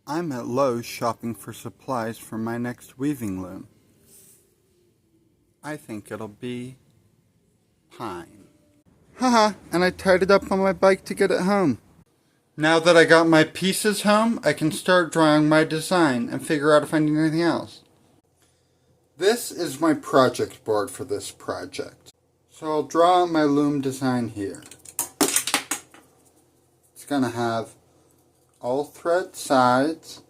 I'm at Lowe's shopping for supplies for my next weaving loom. I think it'll be pine. Haha, and I tied it up on my bike to get it home. Now that I got my pieces home, I can start drawing my design and figure out if I need anything else. This is my project board for this project. So I'll draw out my loom design here. It's going to have all thread sides,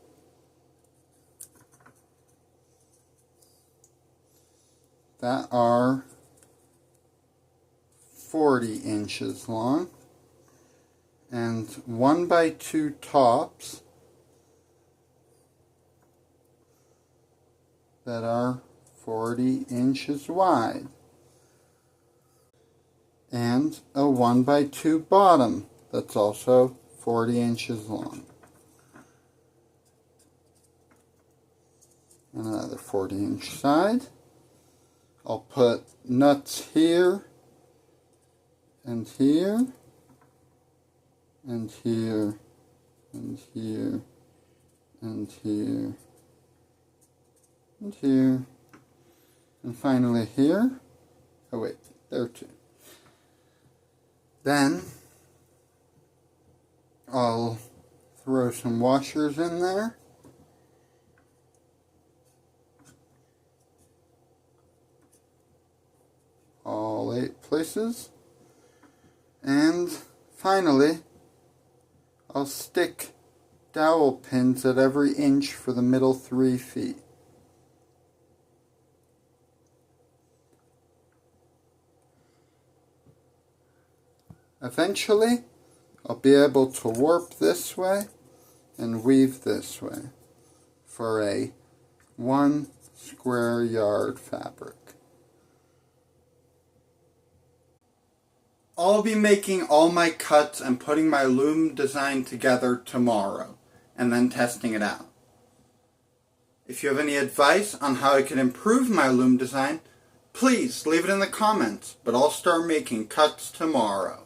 that are 40 inches long, and 1x2 tops that are 40 inches wide, and a 1x2 bottom that's also 40 inches long. And another 40-inch side. I'll put nuts here, and here, and here, and here, and here, and here, and finally here. Oh wait, there too. Then I'll throw some washers in there. All 8 places. And finally, I'll stick dowel pins at every inch for the middle 3 feet. Eventually, I'll be able to warp this way and weave this way for a 1 square yard fabric. I'll be making all my cuts and putting my loom design together tomorrow, and then testing it out. If you have any advice on how I can improve my loom design, please leave it in the comments, but I'll start making cuts tomorrow.